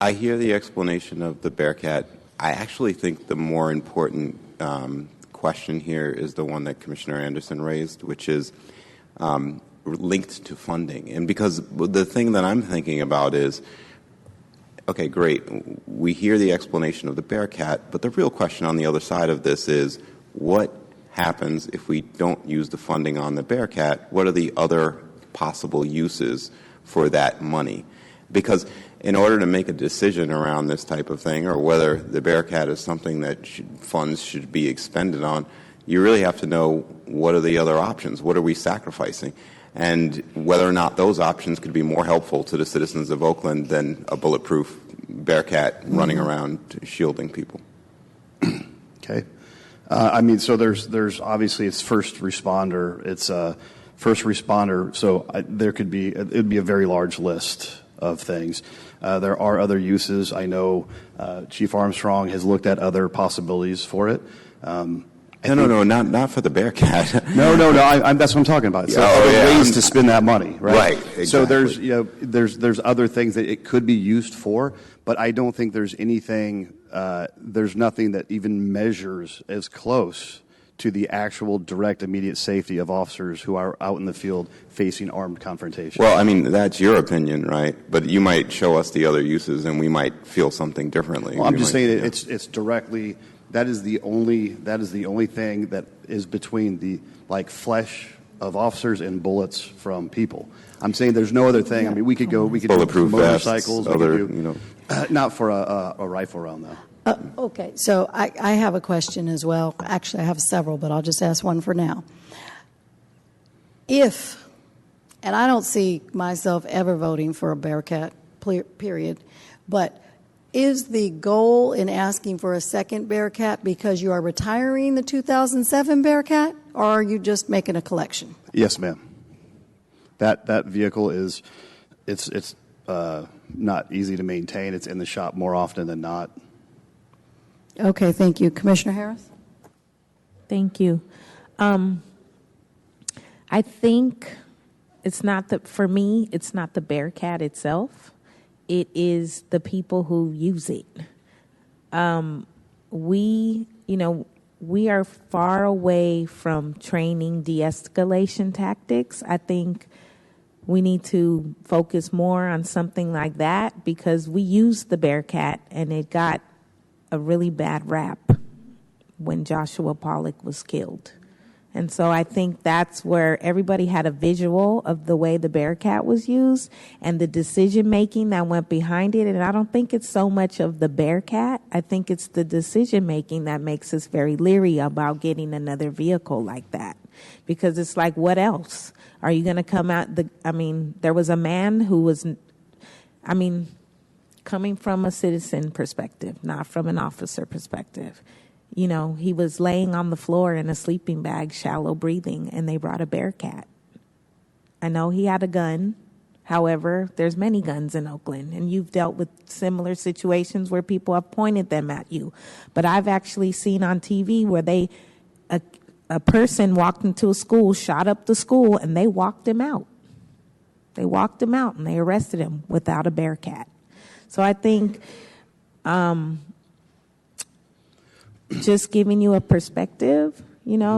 I hear the explanation of the BearCat. I actually think the more important question here is the one that Commissioner Anderson raised, which is linked to funding. And because the thing that I'm thinking about is, okay, great, we hear the explanation of the BearCat, but the real question on the other side of this is, what happens if we don't use the funding on the BearCat? What are the other possible uses for that money? Because in order to make a decision around this type of thing, or whether the BearCat is something that funds should be expended on, you really have to know what are the other options, what are we sacrificing, and whether or not those options could be more helpful to the citizens of Oakland than a bulletproof BearCat running around shielding people. Okay. I mean, so there's obviously it's first responder. It's first responder. So it'd be a very large list of things. There are other uses. I know Chief Armstrong has looked at other possibilities for it. No, not for the BearCat. No. That's what I'm talking about. So ways to spend that money, right? Right. Exactly. So there's other things that it could be used for, but I don't think there's anything. There's nothing that even measures as close to the actual direct immediate safety of officers who are out in the field facing armed confrontation. Well, I mean, that's your opinion, right? But you might show us the other uses and we might feel something differently. Well, I'm just saying it's directly, that is the only thing that is between the flesh of officers and bullets from people. I'm saying there's no other thing. I mean, we could do motorcycles, not for a rifle round though. Okay, so I have a question as well. Actually, I have several, but I'll just ask one for now. And I don't see myself ever voting for a BearCat, period, but is the goal in asking for a second BearCat because you are retiring the 2007 BearCat, or are you just making a collection? Yes, ma'am. That vehicle it's not easy to maintain. It's in the shop more often than not. Okay, thank you. Commissioner Harris? Thank you. I think for me, it's not the BearCat itself. It is the people who use it. We are far away from training de-escalation tactics. I think we need to focus more on something like that because we used the BearCat and it got a really bad rap when Joshua Pawlik was killed. And so I think that's where everybody had a visual of the way the BearCat was used and the decision making that went behind it. And I don't think it's so much of the BearCat. I think it's the decision making that makes us very leery about getting another vehicle like that. Because it's like, what else? Are you going to come out? There was a man who was, coming from a citizen perspective, not from an officer perspective. He was laying on the floor in a sleeping bag, shallow breathing, and they brought a BearCat. I know he had a gun. However, there's many guns in Oakland, and you've dealt with similar situations where people have pointed them at you. But I've actually seen on TV where a person walked into a school, shot up the school, and they walked him out. They walked him out, and they arrested him without a BearCat. So I think just giving you a perspective,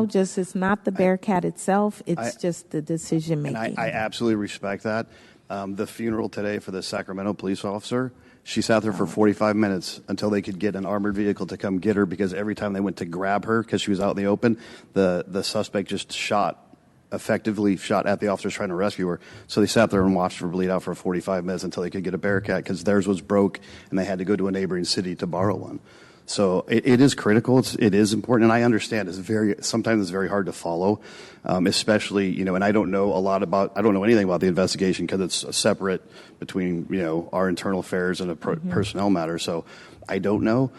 just it's not the BearCat itself, it's just the decision making. And I absolutely respect that. The funeral today for the Sacramento police officer, she sat there for 45 minutes until they could get an armored vehicle to come get her because every time they went to grab her because she was out in the open, the suspect just effectively shot at the officers trying to rescue her. So they sat there and watched her bleed out for 45 minutes until they could get a BearCat because theirs was broke and they had to go to a neighboring city to borrow one. So it is critical. It is important, and I understand sometimes it's very hard to follow, especially and I don't know anything about the investigation because it's separate between our internal affairs and a personnel matter. So I don't know,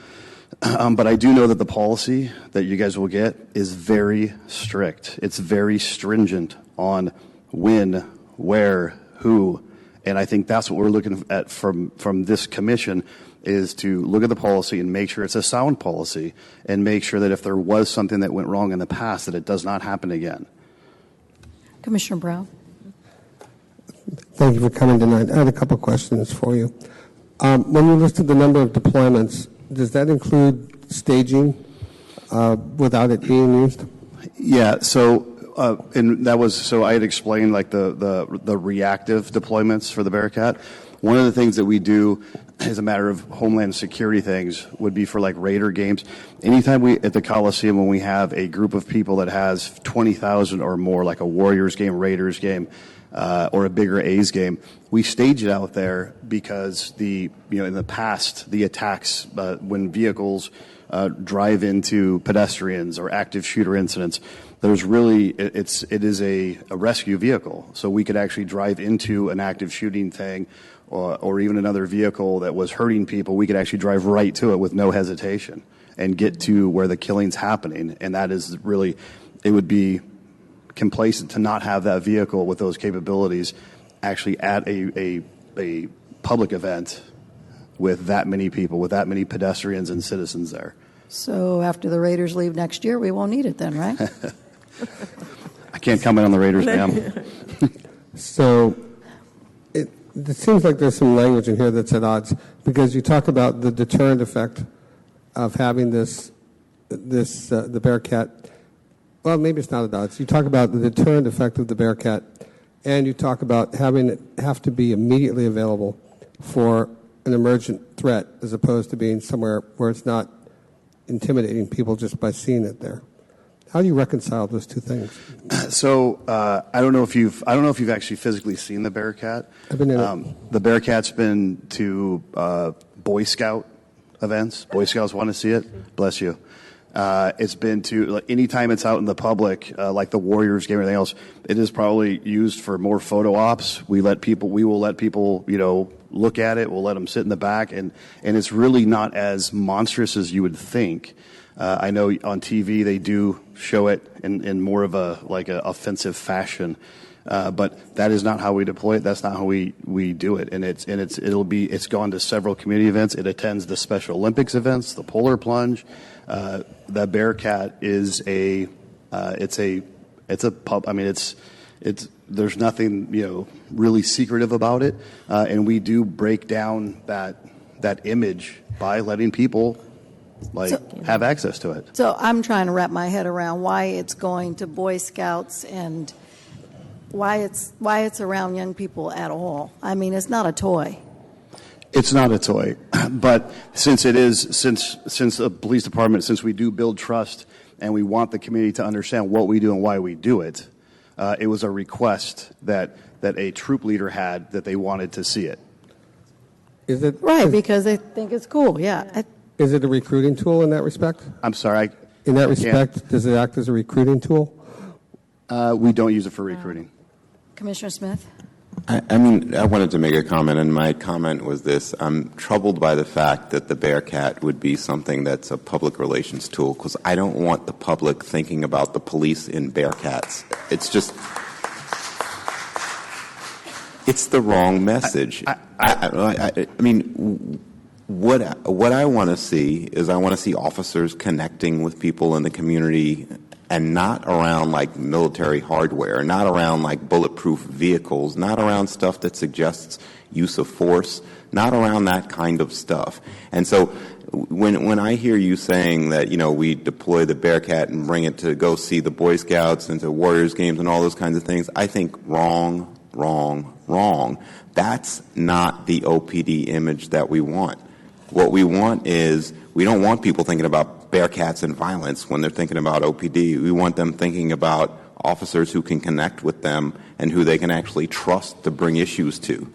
but I do know that the policy that you guys will get is very strict. It's very stringent on when, where, who, and I think that's what we're looking at from this commission. Is to look at the policy and make sure it's a sound policy and make sure that if there was something that went wrong in the past that it does not happen again. Commissioner Brown. Thank you for coming tonight. I had a couple of questions for you. When you listed the number of deployments, does that include staging without it being used? Yeah. So, and that was so I had explained like the reactive deployments for the BearCat. One of the things that we do as a matter of homeland security things would be for like Raider games. Anytime we at the Coliseum when we have a group of people that has 20,000 or more, like a Warriors game, Raiders game, or a bigger A's game, we stage it out there because in the past the attacks when vehicles drive into pedestrians or active shooter incidents, there's really it is a rescue vehicle, so we could actually drive into an active shooting thing. Or even another vehicle that was hurting people, we could actually drive right to it with no hesitation and get to where the killing's happening. And that is really, it would be complacent to not have that vehicle with those capabilities actually at a public event with that many people, with that many pedestrians and citizens there. So after the Raiders leave next year, we won't need it then, right? I can't comment on the Raiders, ma'am. So it seems like there's some language in here that's at odds, because you talk about the deterrent effect of having the BearCat. Well, maybe it's not at odds. You talk about the deterrent effect of the BearCat, and you talk about having it have to be immediately available for an emergent threat, as opposed to being somewhere where it's not intimidating people just by seeing it there. How do you reconcile those two things? So I don't know if you've actually physically seen the BearCat. I've been in it. The BearCat's been to Boy Scout events. Boy Scouts want to see it. Bless you. It's been to like, anytime it's out in the public, like the Warriors game or anything else. It is probably used for more photo ops. We will let people, look at it. We'll let them sit in the back, and it's really not as monstrous as you would think. I know on TV they do show it in more of a offensive fashion, but that is not how we deploy it. That's not how we do it. And it's gone to several community events. It attends the Special Olympics events, the polar plunge. The BearCat is there's nothing really secretive about it, and we do break down that image by letting people have access to it. So I'm trying to wrap my head around why it's going to Boy Scouts and why it's around young people at all. I mean, it's not a toy. It's not a toy, but since the police department, since we do build trust and we want the community to understand what we do and why we do it, it was a request that a troop leader had that they wanted to see it. Is it right? Because they think it's cool. Yeah. Is it a recruiting tool in that respect? I'm sorry. In that respect, does it act as a recruiting tool? We don't use it for recruiting. Commissioner Smith? I wanted to make a comment, and my comment was this. I'm troubled by the fact that the BearCat would be something that's a public relations tool, because I don't want the public thinking about the police in BearCats. It's the wrong message. What I want to see is I want to see officers connecting with people in the community, and not around like military hardware, not around like bulletproof vehicles, not around stuff that suggests use of force, not around that kind of stuff. And so when I hear you saying that, we deploy the BearCat and bring it to go see the Boy Scouts and to Warriors games and all those kinds of things, I think wrong. That's not the OPD image that we want. What we want is, we don't want people thinking about BearCats and violence when they're thinking about OPD. We want them thinking about officers who can connect with them and who they can actually trust to bring issues to.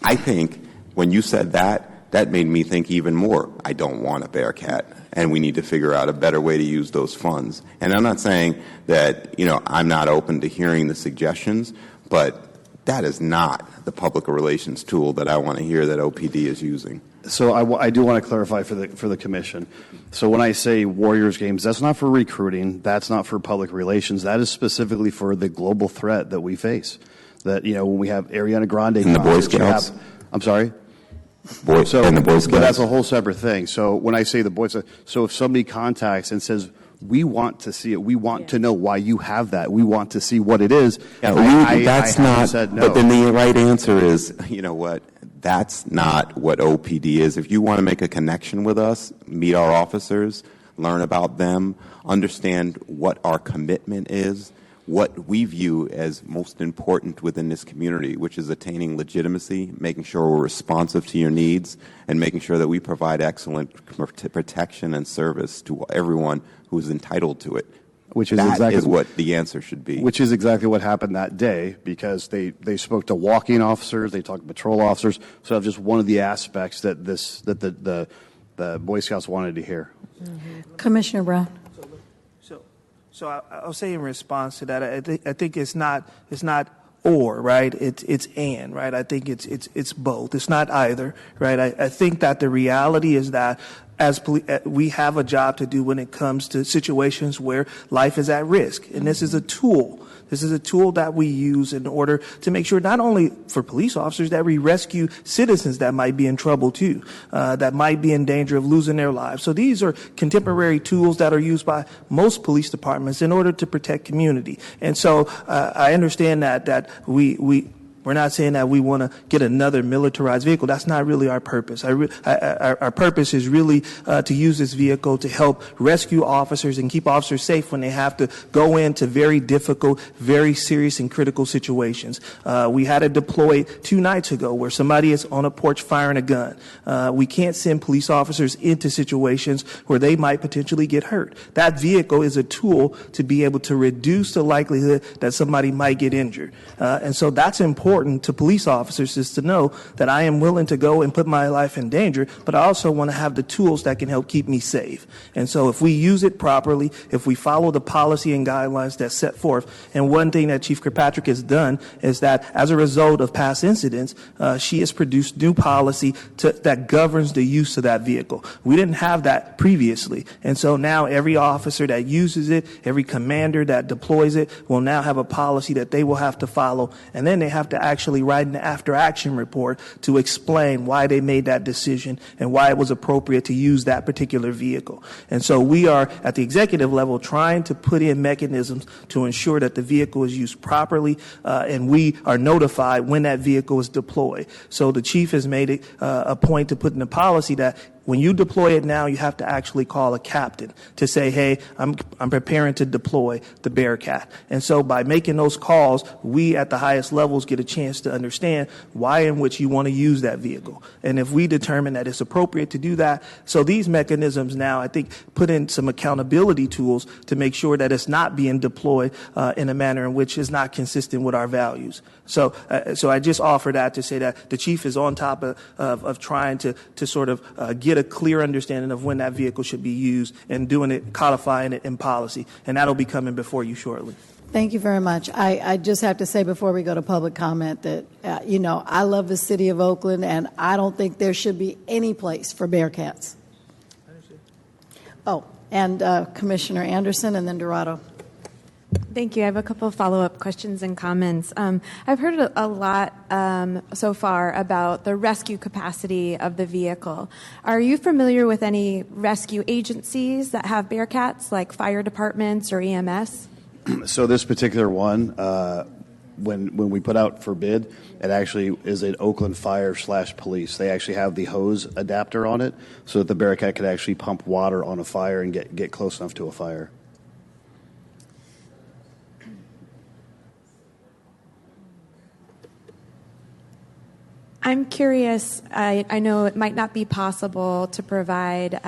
I think when you said that made me think even more, I don't want a BearCat, and we need to figure out a better way to use those funds. And I'm not saying that, I'm not open to hearing the suggestions, but that is not the public relations tool that I want to hear that OPD is using. So I do want to clarify for the commission. So when I say Warriors games, that's not for recruiting. That's not for public relations. That is specifically for the global threat that we face. That, when we have Ariana Grande. And the Boy Scouts. I'm sorry? And the Boy Scouts. But that's a whole separate thing. So when I say the Boy Scouts, so if somebody contacts and says, we want to see it, we want to know why you have that, we want to see what it is. Yeah, I said no. But then the right answer is, That's not what OPD is. If you want to make a connection with us, meet our officers, learn about them, understand what our commitment is, what we view as most important within this community, which is attaining legitimacy, making sure we're responsive to your needs, and making sure that we provide excellent protection and service to everyone who is entitled to it. Which is That exactly is what the answer should be. Which is exactly what happened that day, because they spoke to walking officers, they talked to patrol officers. So that's just one of the aspects that the Boy Scouts wanted to hear. Mm-hmm. Commissioner Brown. So I'll say in response to that, I think it's not or, right? It's and, right? I think it's both. It's not either, right? I think that the reality is that we have a job to do when it comes to situations where life is at risk, and this is a tool. This is a tool that we use in order to make sure not only for police officers that we rescue citizens that might be in trouble too, that might be in danger of losing their lives. So these are contemporary tools that are used by most police departments in order to protect community. And so I understand that we're not saying that we want to get another militarized vehicle. That's not really our purpose. Our purpose is really to use this vehicle to help rescue officers and keep officers safe when they have to go into very difficult, very serious and critical situations. We had it deployed 2 nights ago where somebody is on a porch firing a gun. We can't send police officers into situations where they might potentially get hurt. That vehicle is a tool to be able to reduce the likelihood that somebody might get injured. And so that's important to police officers, is to know that I am willing to go and put my life in danger, but I also want to have the tools that can help keep me safe. And so if we use it properly, if we follow the policy and guidelines that's set forth, and one thing that Chief Kirkpatrick has done is that as a result of past incidents, she has produced new policy that governs the use of that vehicle. We didn't have that previously. And so now every officer that uses it, every commander that deploys it will now have a policy that they will have to follow, and then they have to actually write an after-action report to explain why they made that decision and why it was appropriate to use that particular vehicle. And so we are, at the executive level, trying to put in mechanisms to ensure that the vehicle is used properly, and we are notified when that vehicle is deployed. So the chief has made it a point to put in the policy that when you deploy it now, you have to actually call a captain to say, hey, I'm preparing to deploy the BearCat. And so by making those calls, we at the highest levels get a chance to understand why in which you want to use that vehicle. And if we determine that it's appropriate to do that, so these mechanisms now, I think, put in some accountability tools to make sure that it's not being deployed in a manner in which is not consistent with our values. So I just offer that to say that the chief is on top of trying to sort of get a clear understanding of when that vehicle should be used and doing it, codifying it in policy. And that'll be coming before you shortly. Thank you very much. I just have to say before we go to public comment that, I love the city of Oakland, and I don't think there should be any place for BearCats. Oh, and Commissioner Anderson and then Dorado. Thank you. I have a couple of follow-up questions and comments. I've heard a lot so far about the rescue capacity of the vehicle. Are you familiar with any rescue agencies that have BearCats, like fire departments or EMS? So this particular one, when we put out for bid, it actually is an Oakland Fire/Police. They actually have the hose adapter on it so that the BearCat could actually pump water on a fire and get close enough to a fire. I'm curious, I know it might not be possible to provide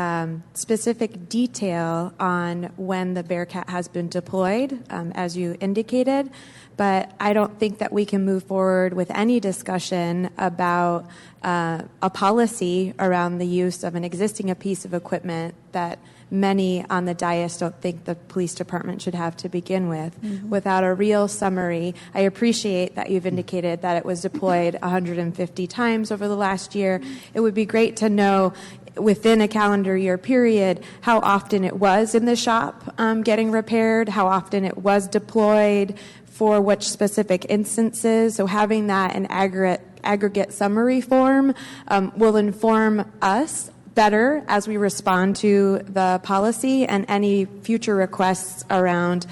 specific detail on when the BearCat has been deployed, as you indicated, but I don't think that we can move forward with any discussion about a policy around the use of an existing piece of equipment that many on the dais don't think the police department should have to begin with, without a real summary. I appreciate that you've indicated that it was deployed 150 times over the last year. It would be great to know within a calendar year period how often it was in the shop getting repaired, how often it was deployed, for which specific instances. So having that in aggregate summary form will inform us better as we respond to the policy and any future requests around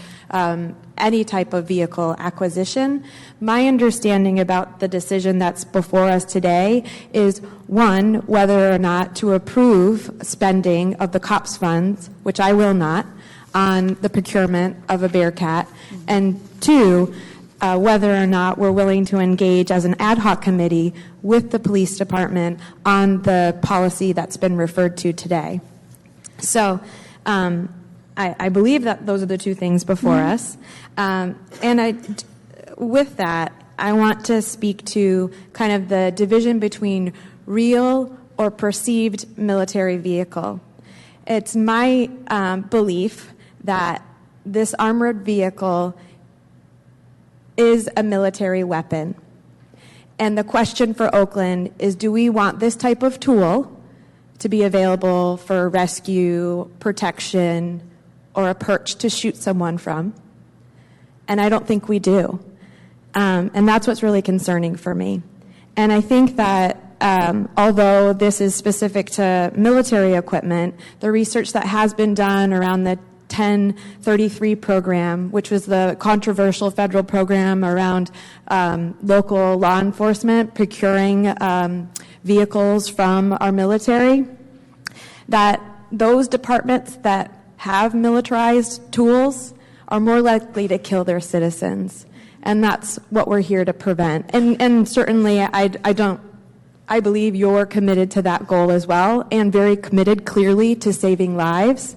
any type of vehicle acquisition. My understanding about the decision that's before us today is, one, whether or not to approve spending of the COPS funds, which I will not, on the procurement of a BearCat, and two, whether or not we're willing to engage as an ad hoc committee with the police department on the policy that's been referred to today. So I believe that those are the two things before us. With that, I want to speak to kind of the division between real or perceived military vehicle. It's my belief that this armored vehicle is a military weapon. And the question for Oakland is, do we want this type of tool to be available for rescue, protection, or a perch to shoot someone from? And I don't think we do. And that's what's really concerning for me. And I think that although this is specific to military equipment, the research that has been done around the 1033 program, which was the controversial federal program around local law enforcement procuring vehicles from our military, that those departments that have militarized tools are more likely to kill their citizens. And that's what we're here to prevent. And certainly I believe you're committed to that goal as well, and very committed clearly to saving lives.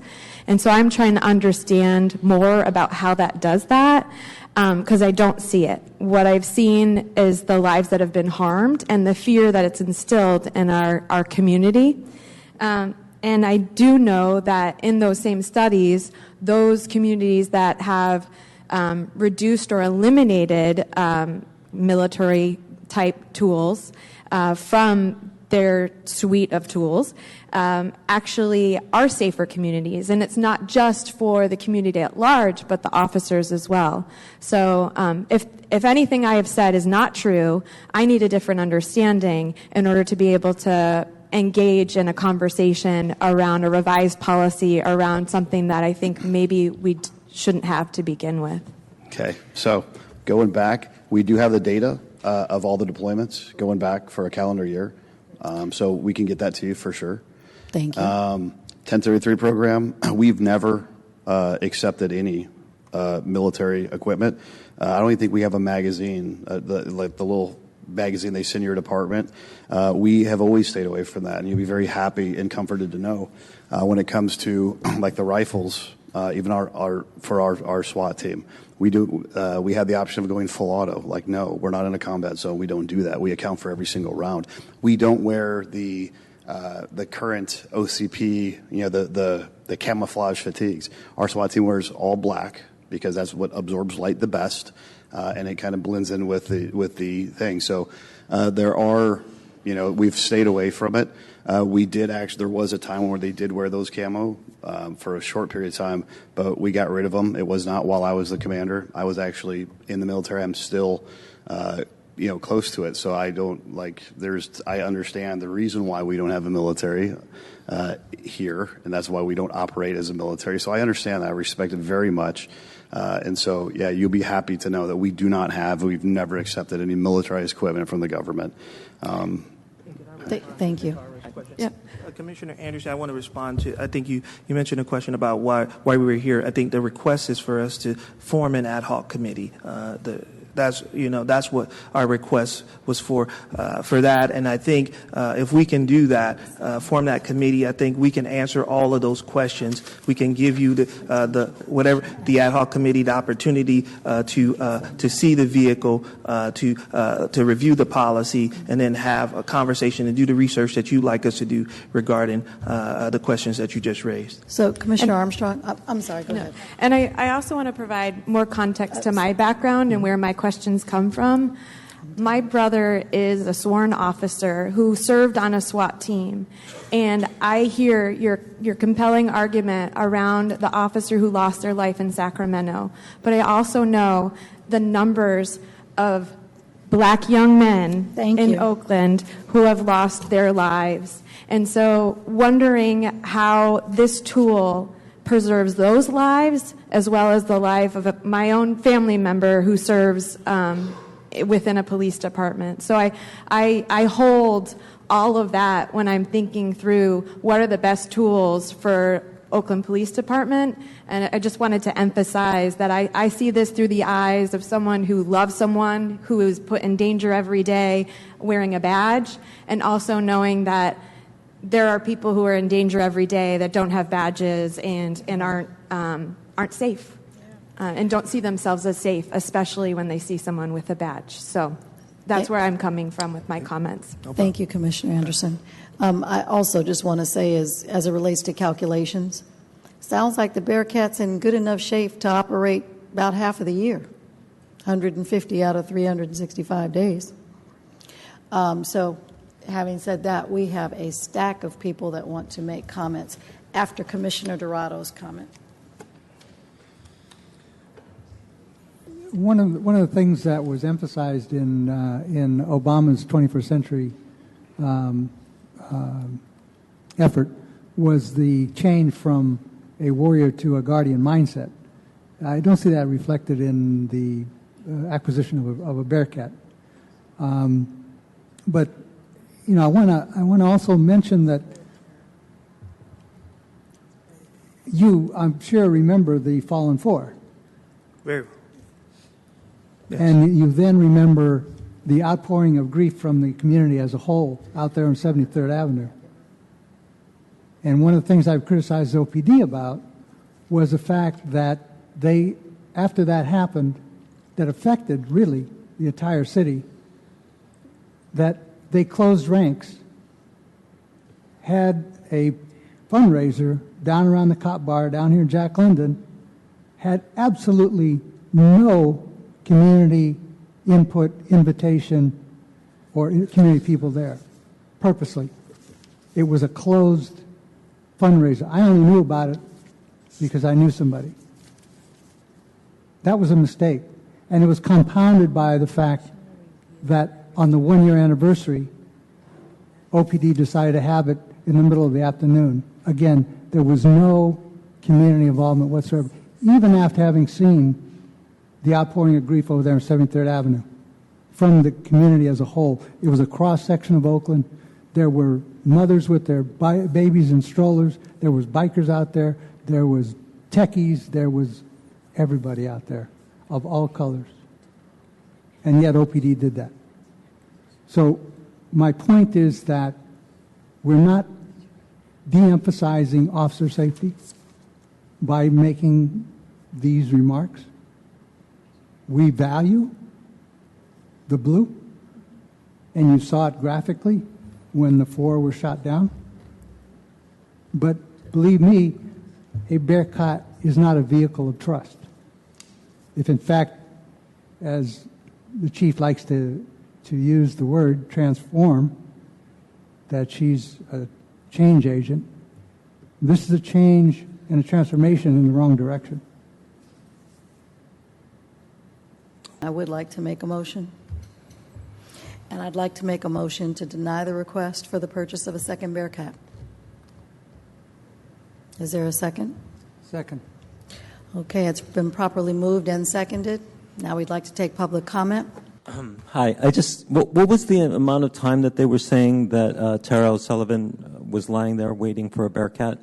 And so I'm trying to understand more about how that does that, because I don't see it. What I've seen is the lives that have been harmed and the fear that it's instilled in our community. And I do know that in those same studies, those communities that have reduced or eliminated military-type tools from their suite of tools actually are safer communities. And it's not just for the community at large, but the officers as well. So if anything I have said is not true, I need a different understanding in order to be able to engage in a conversation around a revised policy around something that I think maybe we shouldn't have to begin with. Okay, so going back, we do have the data of all the deployments going back for a calendar year. So we can get that to you for sure. Thank you. 1033 program, we've never accepted any military equipment. I don't even think we have a magazine, like the little magazine they send your department. We have always stayed away from that, and you'll be very happy and comforted to know when it comes to like the rifles, even our SWAT team. We had the option of going full auto. Like, no, we're not in a combat zone. We don't do that. We account for every single round. We don't wear the current OCP, the camouflage fatigues. Our SWAT team wears all black because that's what absorbs light the best, and it kind of blends in with the thing. So there are, we've stayed away from it. There was a time where they did wear those camo for a short period of time, but we got rid of them. It was not while I was the commander. I was actually in the military. I'm still, close to it. So I don't I understand the reason why we don't have a military here, and that's why we don't operate as a military. So I understand that. I respect it very much. And so, yeah, you'll be happy to know that we've never accepted any militarized equipment from the government. Thank you. Yep. Commissioner Anderson, I want to respond to, I think you mentioned a question about why we were here. I think the request is for us to form an ad hoc committee. That's what our request was for that. And I think if we can do that, form that committee, I think we can answer all of those questions. We can give you the ad hoc committee the opportunity to see the vehicle, to review the policy, and then have a conversation and do the research that you'd like us to do regarding the questions that you just raised. So, Commissioner Armstrong, I'm sorry, go ahead. And I also want to provide more context to my background and where my questions come from. My brother is a sworn officer who served on a SWAT team, and I hear your compelling argument around the officer who lost their life in Sacramento, but I also know the numbers of Black young men Thank in you. Oakland who have lost their lives. And so wondering how this tool preserves those lives as well as the life of my own family member who serves within a police department. So I hold all of that when I'm thinking through what are the best tools for Oakland Police Department. And I just wanted to emphasize that I see this through the eyes of someone who loves someone who is put in danger every day wearing a badge, and also knowing that there are people who are in danger every day that don't have badges and aren't safe and don't see themselves as safe, especially when they see someone with a badge. So that's where I'm coming from with my comments. Thank you, Commissioner Anderson. I also just want to say, as it relates to calculations, sounds like the BearCat's in good enough shape to operate about half of the year, 150 out of 365 days. So having said that, we have a stack of people that want to make comments after Commissioner Dorado's comment. One of the things that was emphasized in Obama's 21st century effort was the change from a warrior to a guardian mindset. I don't see that reflected in the acquisition of a BearCat. But I want to also mention that I'm sure, remember the Fallen Four. Very well. Yes. And you then remember the outpouring of grief from the community as a whole out there on 73rd Avenue. And one of the things I've criticized OPD about was the fact that after that happened, that affected really the entire city, that they closed ranks, had a fundraiser down around the Cop Bar down here in Jack London, had absolutely no community input, invitation, or community people there, purposely. It was a closed fundraiser. I only knew about it because I knew somebody. That was a mistake. And it was compounded by the fact that on the one-year anniversary, OPD decided to have it in the middle of the afternoon. Again, there was no community involvement whatsoever, even after having seen the outpouring of grief over there on 73rd Avenue from the community as a whole. It was a cross-section of Oakland. There were mothers with their babies in strollers. There was bikers out there. There was techies. There was everybody out there of all colors. And yet OPD did that. So my point is that we're not de-emphasizing officer safety by making these remarks. We value the blue, and you saw it graphically when the 4 were shot down. But believe me, a BearCat is not a vehicle of trust. If in fact, as the chief likes to use the word, transform, that she's a change agent, this is a change and a transformation in the wrong direction. I would like to make a motion. And I'd like to make a motion to deny the request for the purchase of a second BearCat. Is there a second? Second. Okay, it's been properly moved and seconded. Now we'd like to take public comment. Hi. What was the amount of time that they were saying that Tara O'Sullivan was lying there waiting for a BearCat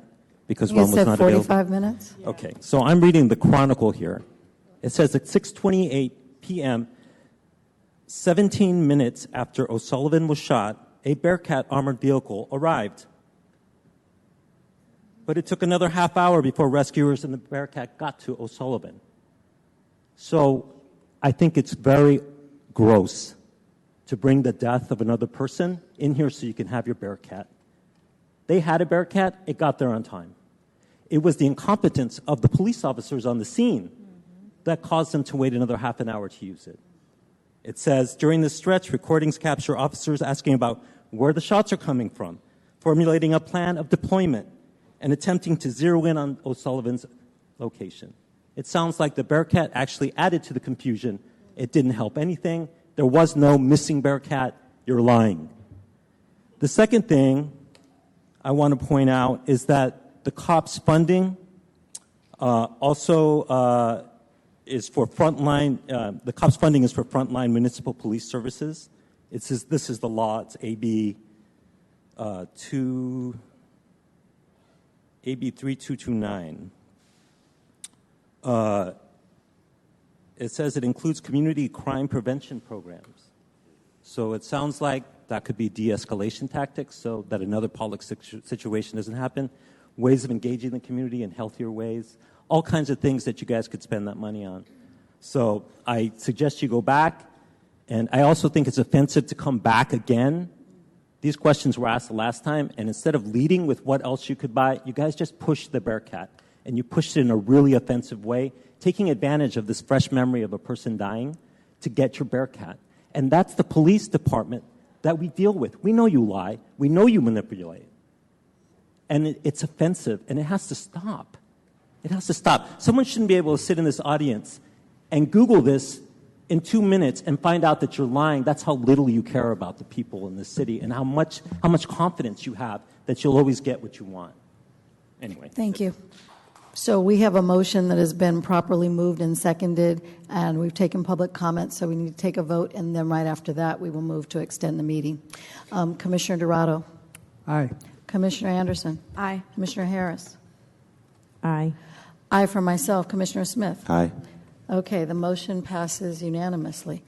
because one was not available? 45 minutes. Okay. So I'm reading the Chronicle here. It says at 6:28 p.m., 17 minutes after O'Sullivan was shot, a BearCat armored vehicle arrived. But it took another half hour before rescuers and the BearCat got to O'Sullivan. So I think it's very gross to bring the death of another person in here so you can have your BearCat. They had a BearCat, it got there on time. It was the incompetence of the police officers on the scene that caused them to wait another half an hour to use it. It says, during this stretch, recordings capture officers asking about where the shots are coming from, formulating a plan of deployment, and attempting to zero in on O'Sullivan's location. It sounds like the BearCat actually added to the confusion. It didn't help anything. There was no missing BearCat. You're lying. The second thing I want to point out is that the cops' funding also is for frontline. The cops' funding is for frontline municipal police services. This is the law. It's AB 3229. It says it includes community crime prevention programs. So it sounds like that could be de-escalation tactics so that another Pawlik situation doesn't happen, ways of engaging the community in healthier ways, all kinds of things that you guys could spend that money on. So I suggest you go back, and I also think it's offensive to come back again. These questions were asked the last time, and instead of leading with what else you could buy, you guys just pushed the BearCat, and you pushed it in a really offensive way, taking advantage of this fresh memory of a person dying to get your BearCat. And that's the police department that we deal with. We know you lie. We know you manipulate. And it's offensive, and it has to stop. It has to stop. Someone shouldn't be able to sit in this audience and Google this in 2 minutes and find out that you're lying. That's how little you care about the people in this city and how much confidence you have that you'll always get what you want. Anyway. Thank you. So we have a motion that has been properly moved and seconded, and we've taken public comments, so we need to take a vote, and then right after that, we will move to extend the meeting. Commissioner Dorado? Aye. Commissioner Anderson? Aye. Commissioner Harris? Aye. Aye for myself. Commissioner Smith? Aye. Okay, the motion passes unanimously.